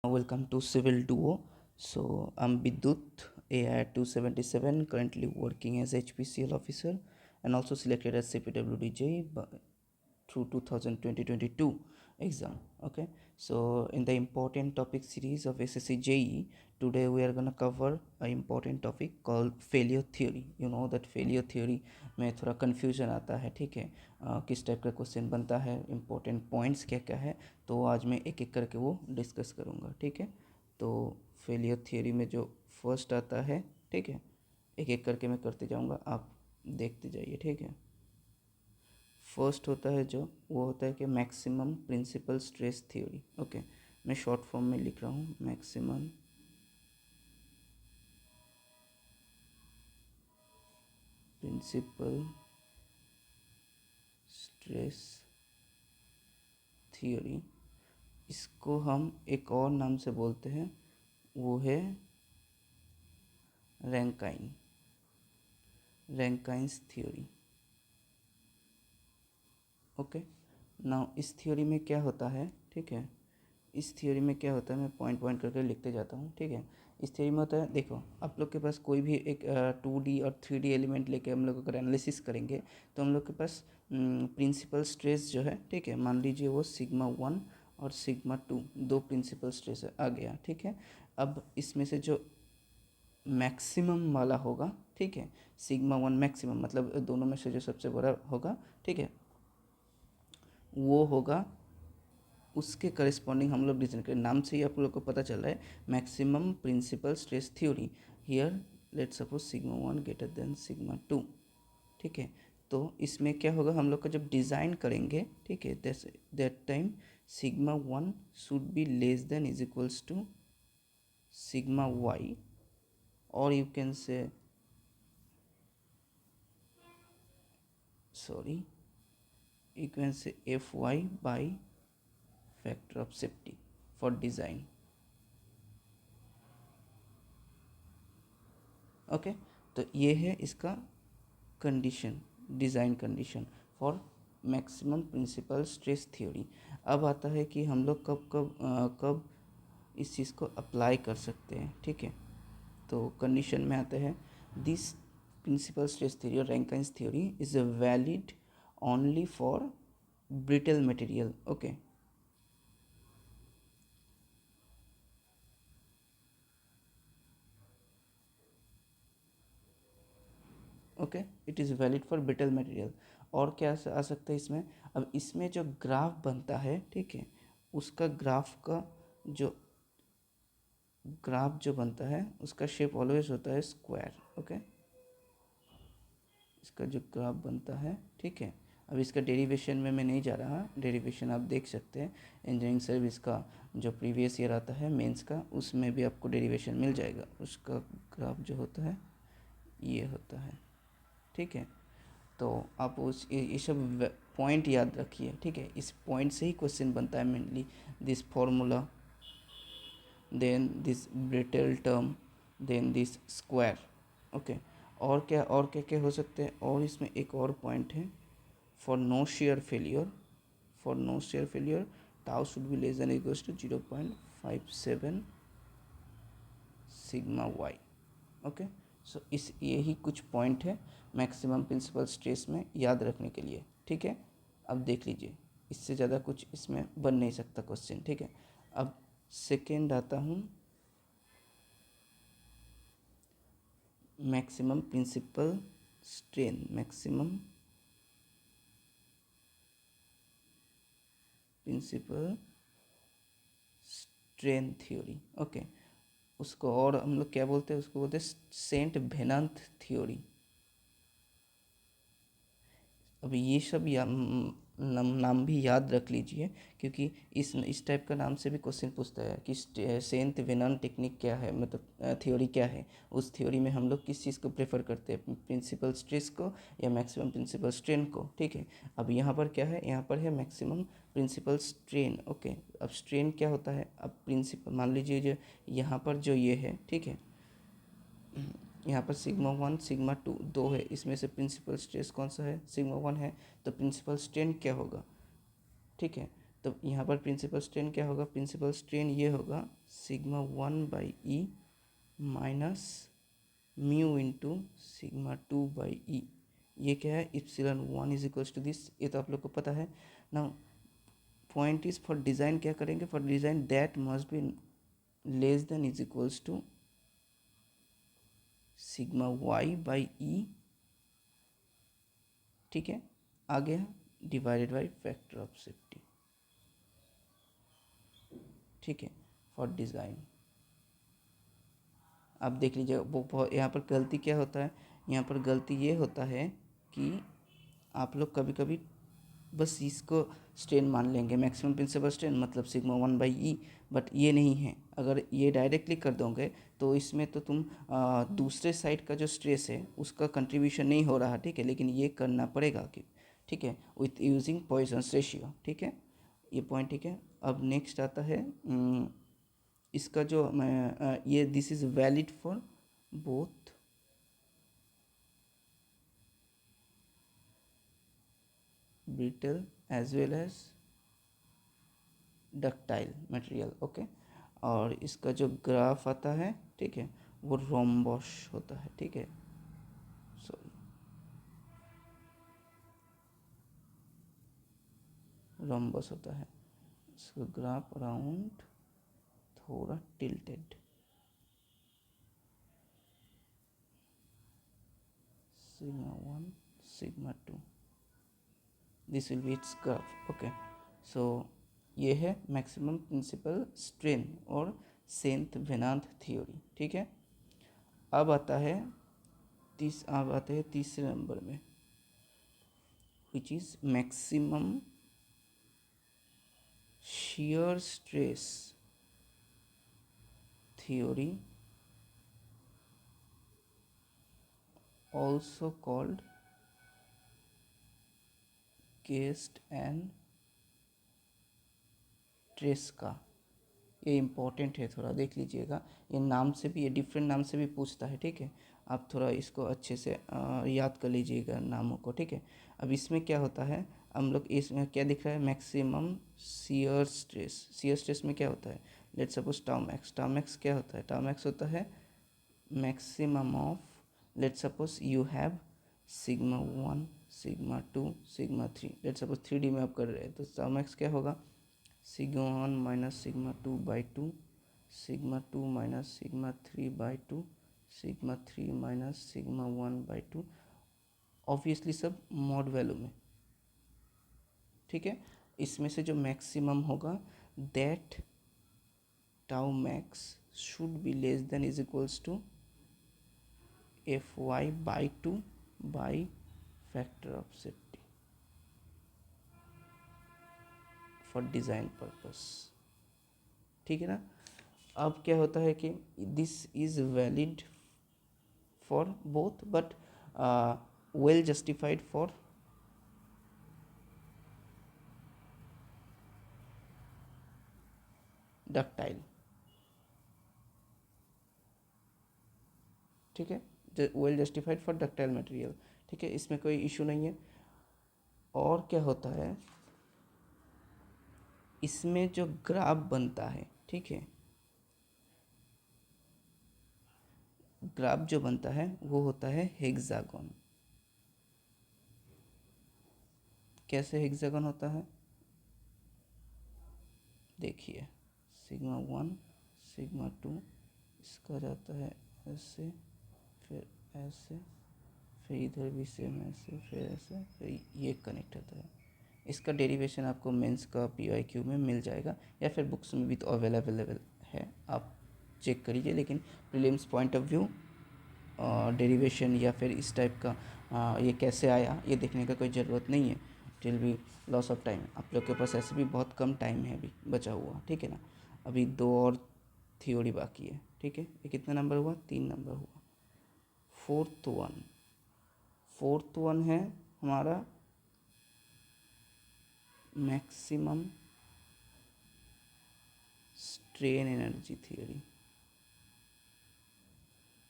Welcome to Civil Duo. So I'm Bidut, AI 277, currently working as HPCL officer and also selected as CPWDJ through 2022 exam. Okay, so in the important topic series of SSC JE, today we are gonna cover an important topic called failure theory. You know that failure theory में थोड़ा confusion आता है, ठीक है, किस type का question बनता है, important points क्या क्या है, तो आज मैं एक एक करके वो डिस्कस करूँगा, ठीक है। तो फेलियर थियोरी में जो फर्स्ट आता है, ठीक है, एक एक करके मैं करते जाऊँगा, आप देखते जाइए, ठीक है। फर्स्ट होता है जो, वो होता है कि maximum principal stress theory. Okay, मैं शॉर्ट फॉर्म में लिख रहा हूँ, मैक्सिमम प्रिंसिपल स्ट्रेस थ्योरी। इसको हम एक और नाम से बोलते हैं, वो है रैंकाइन्स थ्योरी। ओके, नाउ इस थ्योरी में क्या होता है, ठीक है, इस थ्योरी में क्या होता है, मैं पॉइंट पॉइंट करके लिखते जाता हूँ, ठीक है। इस थ्योरी में होता है, देखो आप लोग के पास कोई भी एक 2D और 3D एलिमेंट लेके हम लोग अगर एनालिसिस करेंगे तो हम लोग के पास प्रिंसिपल स्ट्रेस जो है, ठीक है, मान लीजिए वो सिग्मा 1 और सिग्मा 2 दो प्रिंसिपल स्ट्रेस आ गया, ठीक है। अब इसमें से जो मैक्सिमम वाला होगा, ठीक है, सिग्मा 1 मैक्सिमम मतलब दोनों में से जो सबसे बड़ा होगा, ठीक है, वो होगा, उसके करस्पॉन्डिंग हम लोग डिजाइन करें। नाम से ही आप लोग को पता चल रहा है maximum principal stress theory. Here let suppose sigma 1 greater than sigma 2, ठीक है। तो इसमें क्या होगा, हम लोग का जब डिज़ाइन करेंगे, ठीक है, that time sigma 1 should be less than is equals to sigma y, और you can say sorry you can say fy by factor of safety for design। Okay, तो ये है इसका condition, design condition for maximum principal stress theory. अब आता है कि हम लोग कब इस चीज़ को अप्लाई कर सकते हैं, ठीक है। तो कंडीशन में आता है, दिस प्रिंसिपल स्ट्रेस थ्योरी और Rankine's theory is valid only for brittle material. Okay, okay, it is valid for brittle material. और क्या आ सकता है इसमें, अब इसमें जो ग्राफ बनता है, ठीक है, उसका ग्राफ जो बनता है उसका शेप ऑलवेज होता है स्क्वायर। ओके, इसका जो ग्राफ बनता है, ठीक है, अब इसका डेरिवेशन में मैं नहीं जा रहा, डेरिवेशन आप देख सकते हैं इंजीनियरिंग सर्विस का जो प्रीवियस ईयर आता है मेंस का, उसमें भी आपको डेरिवेशन मिल जाएगा। उसका ग्राफ जो होता है ये होता है, ठीक है। तो आप उस ये सब पॉइंट याद रखिए, ठीक है, इस पॉइंट से ही क्वेश्चन बनता है mainly. This formula, then this brittle term, then this square. Okay, और क्या क्या हो सकते हैं, और इसमें एक और पॉइंट है, for no shear failure, for no shear failure tau should be less than equals to 0.57 sigma y. Okay, so इस यही कुछ पॉइंट है मैक्सिमम प्रिंसिपल स्ट्रेस में याद रखने के लिए, ठीक है। अब देख लीजिए, इससे ज़्यादा कुछ इसमें बन नहीं सकता क्वेश्चन, ठीक है। अब सेकेंड आता हूँ, maximum principal strain, maximum principal strain theory. Okay, उसको और हम लोग क्या बोलते हैं, उसको बोलते हैं सेंट वेनंत थ्योरी। अब ये सब नाम भी याद रख लीजिए, क्योंकि इस टाइप का नाम से भी क्वेश्चन पूछता है कि सेंट वेनन टेक्निक क्या है, मतलब थ्योरी क्या है। उस थ्योरी में हम लोग किस चीज़ को प्रेफर करते हैं, प्रिंसिपल स्ट्रेस को या मैक्सिमम प्रिंसिपल स्ट्रेन को, ठीक है। अब यहाँ पर क्या है, यहाँ पर है मैक्सिमम प्रिंसिपल स्ट्रेन। ओके, अब स्ट्रेन क्या होता है, अब प्रिंसिपल मान लीजिए जो यहाँ पर जो ये है, ठीक है, यहाँ पर सिग्मा 1 सिग्मा 2 दो है, इसमें से प्रिंसिपल स्ट्रेस कौन सा है, सिग्मा 1 है, तो प्रिंसिपल स्ट्रेन क्या होगा, ठीक है। तो यहाँ पर प्रिंसिपल स्ट्रेन क्या होगा, प्रिंसिपल स्ट्रेन ये होगा sigma 1/e minus mu into sigma 2/e। ये क्या है, epsilon 1 is equals to this, ये तो आप लोग को पता है ना। पॉइंट इज फॉर डिज़ाइन क्या करेंगे, for design that must be less than is equals to sigma y/e, ठीक है, आ गया, divided by factor of safety, ठीक है, फॉर डिज़ाइन। आप देख लीजिए वो यहाँ पर गलती क्या होता है, यहाँ पर गलती ये होता है कि आप लोग कभी कभी बस इसको स्ट्रेन मान लेंगे, मैक्सिमम प्रिंसिपल स्ट्रेन मतलब सिग्मा 1/e, बट ये नहीं है। अगर ये डायरेक्टली कर दोगे तो इसमें तो तुम दूसरे साइड का जो स्ट्रेस है उसका कंट्रीब्यूशन नहीं हो रहा, ठीक है, लेकिन ये करना पड़ेगा कि, ठीक है, विथ यूजिंग पॉइसन्स रेशियो, ठीक है, ये पॉइंट, ठीक है। अब नेक्स्ट आता है इसका जो मैं ये this is valid for both brittle as well as ductile material, okay. और इसका जो ग्राफ आता है, ठीक है, वो रोम्बस होता है, ठीक है, सॉरी रोम्बस होता है। इसका ग्राफ अराउंड थोड़ा tilted, sigma 1 sigma 2, this will be its graph, okay. So ये है मैक्सिमम प्रिंसिपल स्ट्रेन और सेंथ वेदांत थ्योरी, ठीक है। अब आता है तीसरे नंबर में, which is maximum shear stress theory, also called Guest and ट्रेस्का। ये इम्पोर्टेंट है, थोड़ा देख लीजिएगा, ये नाम से भी, ये डिफरेंट नाम से भी पूछता है, ठीक है, आप थोड़ा इसको अच्छे से याद कर लीजिएगा नामों को, ठीक है। अब इसमें क्या होता है, हम लोग इसमें क्या दिख रहा है, maximum shear stress. Shear stress में क्या होता है, लेट्स सपोज टाउ मैक्स क्या होता है, टाउ मैक्स होता है maximum of, let's suppose you have sigma 1 sigma 2 sigma 3, let's suppose 3D में आप कर रहे हैं तो टाउ मैक्स क्या होगा, sigma 1 minus sigma 2/2, sigma 2 minus sigma 3/2, sigma 3 minus sigma 1/2, obviously सब मॉड वैल्यू में, ठीक है। इसमें से जो मैक्सिमम होगा that tau max should be less than is equals to Fy/2 by factor of safety for design purpose, ठीक है ना। अब क्या होता है कि this is valid for both but well justified for ductile, ठीक है, well justified for ductile material, ठीक है, इसमें कोई इशू नहीं है। और क्या होता है, इसमें जो ग्राफ बनता है, ठीक है, ग्राफ जो बनता है वो होता है हेक्सागोन। कैसे हेक्सागोन होता है, देखिए, सिग्मा 1 सिग्मा 2, इसका जाता है ऐसे, फिर ऐसे, फिर इधर भी सेम ऐसे, फिर ऐसे, फिर ये कनेक्ट होता है। इसका डेरिवेशन आपको मेंस का PYQ में मिल जाएगा या फिर बुक्स में भी तो अवेलेबल है, आप चेक करिए। लेकिन prelims point of view derivation या फिर इस टाइप का ये कैसे आया ये देखने का कोई ज़रूरत नहीं है, till be loss of time. आप लोग के पास ऐसे भी बहुत कम टाइम है अभी बचा हुआ, ठीक है ना। अभी 2 और थ्योरी बाकी है, ठीक है। ये कितना नंबर हुआ, 3 नंबर हुआ। फोर्थ वन है हमारा मैक्सिमम स्ट्रेन एनर्जी थ्योरी,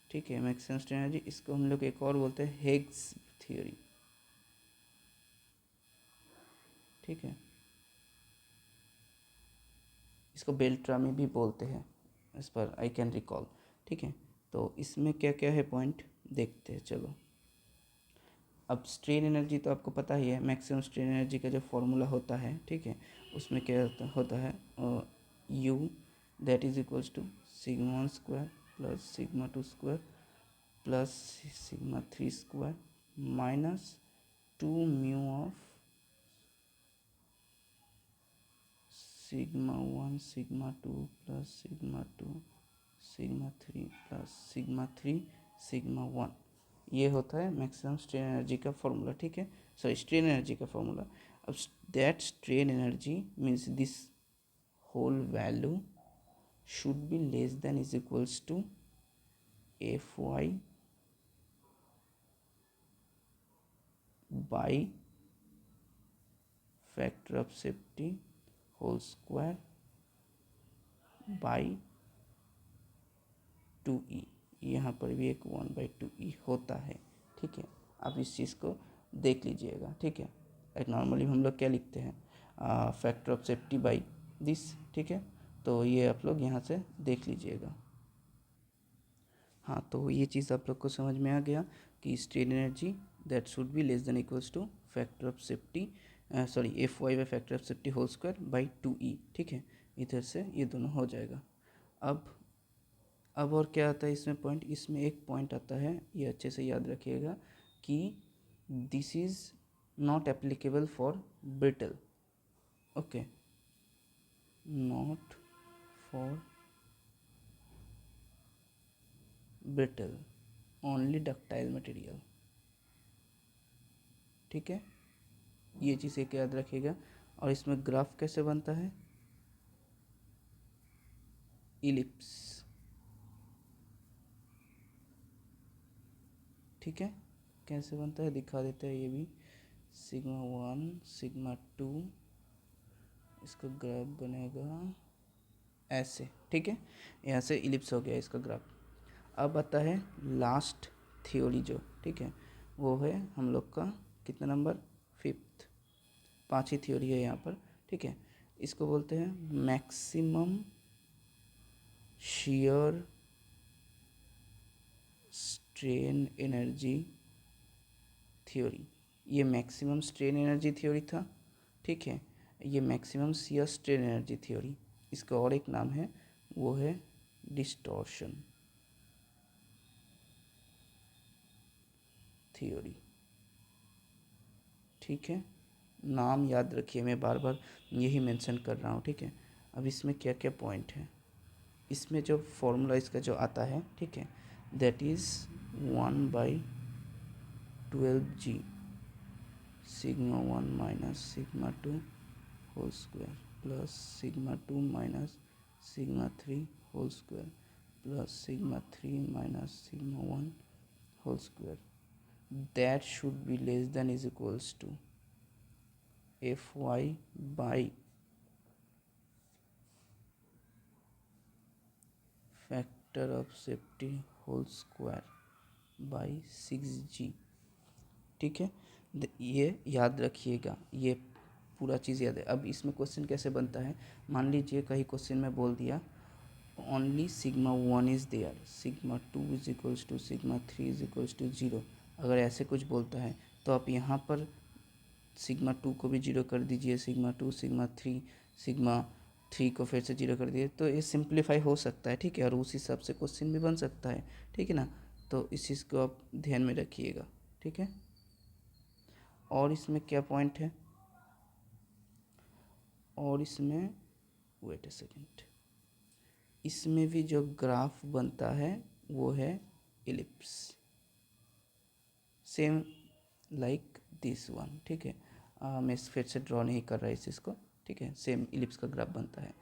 ठीक है, मैक्सिमम स्ट्रेन एनर्जी, इसको हम लोग एक और बोलते हैं हेग्स थ्योरी, ठीक है, इसको बेल्ट्रामी भी बोलते हैं, as per I can recall. ठीक है, तो इसमें क्या क्या है पॉइंट देखते हैं चलो। अब स्ट्रेन एनर्जी तो आपको पता ही है, मैक्सिमम स्ट्रेन एनर्जी का जो फॉर्मूला होता है, ठीक है, उसमें क्या होता है you that is equals to sigma 1 square plus sigma 2 square plus sigma 3 square minus 2 mu of sigma 1 sigma 2 plus sigma 2 sigma 3 plus sigma 3 sigma 1। ये होता है मैक्सिमम स्ट्रेन एनर्जी का फॉर्मूला। ठीक है, सॉरी स्ट्रेन एनर्जी का formula. अब that strain energy means this whole value should be less than is equals to F Y by factor of safety whole square by 2e। यहाँ पर भी एक 1/2e होता है। ठीक है, आप इस चीज़ को देख लीजिएगा। ठीक है, एक नॉर्मली हम लोग क्या लिखते हैं, factor of safety by this. ठीक है, तो ये आप लोग यहाँ से देख लीजिएगा। हाँ, तो ये चीज़ आप लोग को समझ में आ गया कि strain energy that should be less than equals to factor of safety, sorry F Y by factor of safety whole square by 2e। ठीक है, इधर से ये दोनों हो जाएगा। अब और क्या आता है इसमें पॉइंट, इसमें एक पॉइंट आता है, ये अच्छे से याद रखिएगा कि this is not applicable for brittle. Okay, not for brittle, only ductile material. ठीक है, ये चीज़ एक याद रखिएगा। और इसमें ग्राफ कैसे बनता है, इलिप्स। ठीक है, कैसे बनता है दिखा देते हैं ये भी। सिग्मा 1 सिग्मा 2, इसका ग्राफ बनेगा ऐसे। ठीक है, यहाँ से इलिप्स हो गया इसका ग्राफ। अब आता है लास्ट थ्योरी जो, ठीक है, वो है हम लोग का कितना नंबर, 5th। 5वीं थ्योरी है यहाँ पर। ठीक है, इसको बोलते हैं maximum shear strain energy theory. ये मैक्सिमम स्ट्रेन एनर्जी थ्योरी था। ठीक है, ये maximum shear strain energy theory, इसका और एक नाम है, वो है डिस्टॉर्शन थ्योरी। ठीक है, नाम याद रखिए, मैं बार बार यही मेंशन कर रहा हूँ। ठीक है, अब इसमें क्या क्या पॉइंट है, इसमें जो फॉर्मूला इसका जो आता है, ठीक है, that is 1/12g sigma 1 minus sigma 2 whole square plus sigma 2 minus sigma 3 whole square plus sigma 3 minus sigma 1 whole square that should be less than is equals to F Y by factor of safety whole square by 6g। ठीक है, ये याद रखिएगा, ये पूरा चीज़ याद है। अब इसमें क्वेश्चन कैसे बनता है, मान लीजिए कहीं क्वेश्चन में बोल दिया only sigma 1 is there, sigma 2 is equals to sigma 3 is equals to 0। अगर ऐसे कुछ बोलता है तो आप यहाँ पर सिग्मा 2 को भी 0 कर दीजिए, सिग्मा 2 सिग्मा 3 को फिर से 0 कर दिए, तो ये सिंप्लीफाई हो सकता है। ठीक है, और उस हिसाब से क्वेश्चन भी बन सकता है। ठीक है ना, तो इस चीज़ को आप ध्यान में रखिएगा। ठीक है, और इसमें क्या पॉइंट है, और इसमें वेट ए सेकेंड, इसमें भी जो ग्राफ बनता है वो है ellipse, same like this one. ठीक है, मैं फिर से ड्रॉ नहीं कर रहा इस चीज़ को। ठीक है, सेम इलिप्स का ग्राफ बनता है।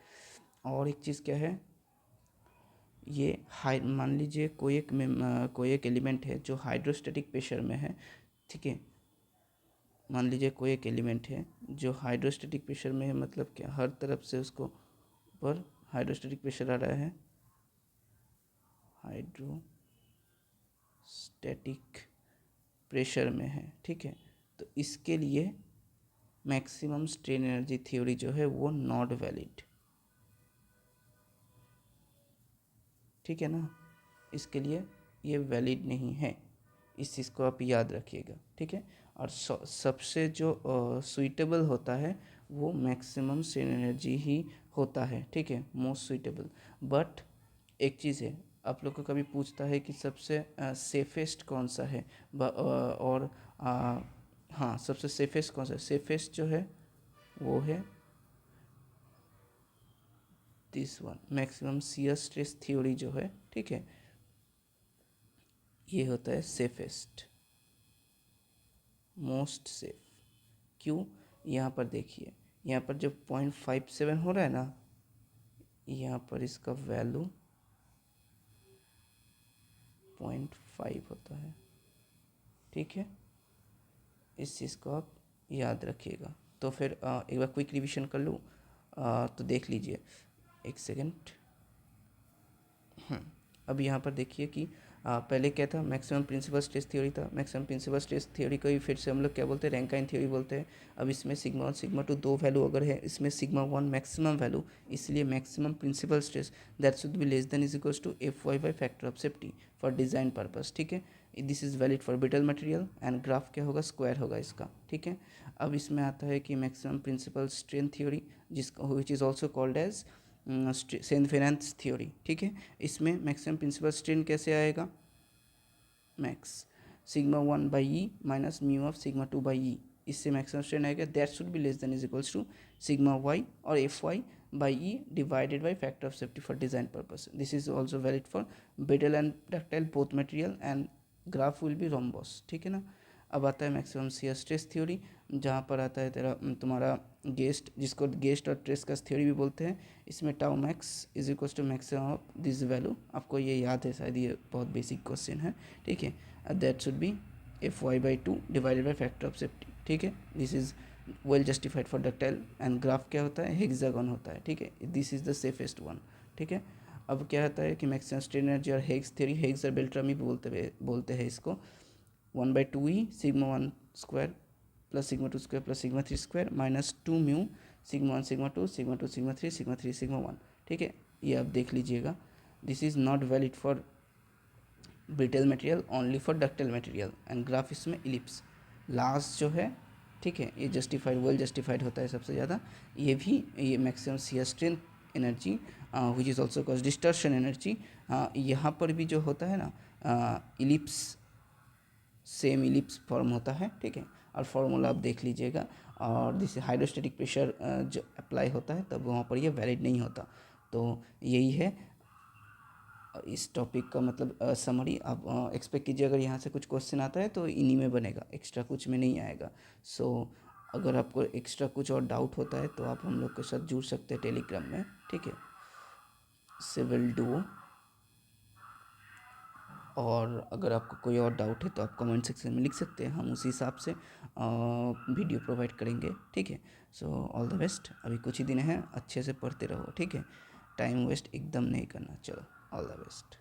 और एक चीज़ क्या है, ये मान लीजिए कोई एक एलिमेंट है जो हाइड्रोस्टैटिक प्रेशर में है। ठीक है, मान लीजिए कोई एक एलिमेंट है जो हाइड्रोस्टैटिक प्रेशर में है, मतलब क्या, हर तरफ से उसको पर हाइड्रोस्टैटिक प्रेशर आ रहा है, हाइड्रोस्टैटिक प्रेशर में है। ठीक है, तो इसके लिए मैक्सिमम स्ट्रेन एनर्जी थ्योरी जो है वो नॉट वैलिड। ठीक है ना, इसके लिए ये वैलिड नहीं है, इस चीज़ को आप याद रखिएगा, ठीक है। और सबसे जो सुइटेबल होता है वो मैक्सिमम स्ट्रेन एनर्जी ही होता है, ठीक है, मोस्ट सुइटेबल। बट एक चीज़ है, आप लोग को कभी पूछता है कि सबसे सेफेस्ट कौन सा है, और हाँ, सबसे सेफेस्ट कौन सा है, सेफेस्ट जो है वो है this one, maximum shear stress theory जो है, ठीक है, ये होता है सेफेस्ट, मोस्ट सेफ। क्यों? यहाँ पर देखिए, यहाँ पर जो 0.57 हो रहा है ना, यहाँ पर इसका वैल्यू 0.5 होता है, ठीक है, इस चीज़ को आप याद रखिएगा। तो फिर एक बार क्विक रिवीजन कर लूँ, तो देख लीजिए, एक सेकेंड। अब यहाँ पर देखिए कि पहले क्या था, मैक्सिमम प्रिंसिपल स्ट्रेस थ्योरी था। मैक्सिमम प्रिंसिपल स्ट्रेस थ्योरी को ही फिर से हम लोग क्या बोलते हैं, रैंकाइन थ्योरी बोलते हैं। अब इसमें सिग्मा 1 सिग्मा 2 दो वैल्यू अगर है, इसमें सिग्मा 1 मैक्सिमम वैल्यू, इसलिए maximum principal stress that should be less than is equals to F Y by factor of safety for design purpose, ठीक है। This is valid for brittle material and graph क्या होगा, square होगा इसका, ठीक है। अब इसमें आता है कि मैक्सिमम प्रिंसिपल स्ट्रेन थ्योरी, जिसका which is also called as Saint Venant's theory, ठीक है। इसमें मैक्सिमम प्रिंसिपल स्ट्रेन कैसे आएगा, max sigma 1 by E minus mu of sigma 2 by E, इससे मैक्सिमम स्ट्रेन आएगा, that should be less than is equals to sigma y और F Y by E divided by factor of safety for design purpose. This is also valid for brittle and ductile both material and graph will be rhombus, ठीक है ना। अब आता है maximum shear stress theory, जहाँ पर आता है तेरा तुम्हारा गेस्ट, जिसको गेस्ट और ट्रेस का थ्योरी भी बोलते हैं। इसमें tau max is equal to maximum of this value, आपको ये याद है शायद, ये बहुत बेसिक क्वेश्चन है, ठीक है। That should be F Y by 2 divided by factor of safety, ठीक है। This is well justified for ductile and graph क्या होता है, हेक्सागन होता है, ठीक है। This is the safest one, ठीक है। अब क्या होता है कि मैक्सिमम स्ट्रेन एनर्जी और हेग्स थ्योरी, हेग्स और बेल्ट्रामी बोलते हैं इसको, 1/2e sigma 1 square plus sigma 2 square plus sigma 3 square minus 2 mu sigma 1 sigma 2 sigma 2 sigma 3 sigma 3 sigma 1, ठीक है। ये आप देख लीजिएगा। This is not valid for brittle material, only for ductile material and graph इसमें इलिप्स लास्ट जो है, ठीक है, ये जस्टिफाइड, वेल जस्टिफाइड होता है सबसे ज़्यादा। ये भी, ये maximum shear strength energy which is also cause distortion energy, यहाँ पर भी जो होता है ना, इलिप्स, सेम इलिप्स फॉर्म होता है, ठीक है। और फॉर्मूला आप देख लीजिएगा। और जैसे हाइड्रोस्टेटिक प्रेशर जो अप्लाई होता है तब वहाँ पर ये वैलिड नहीं होता। तो यही है इस टॉपिक का मतलब समरी। आप एक्सपेक्ट कीजिए अगर यहाँ से कुछ क्वेश्चन आता है तो इन्हीं में बनेगा, एक्स्ट्रा कुछ में नहीं आएगा। सो अगर आपको एक्स्ट्रा कुछ और डाउट होता है तो आप हम लोग के साथ जुड़ सकते हैं टेलीग्राम में, ठीक है, सिविल डुओ। और अगर आपको कोई और डाउट है तो आप कमेंट सेक्शन में लिख सकते हैं, हम उसी हिसाब से वीडियो प्रोवाइड करेंगे, ठीक है। सो ऑल द बेस्ट, अभी कुछ ही दिन हैं, अच्छे से पढ़ते रहो, ठीक है, टाइम वेस्ट एकदम नहीं करना। चलो, ऑल द बेस्ट।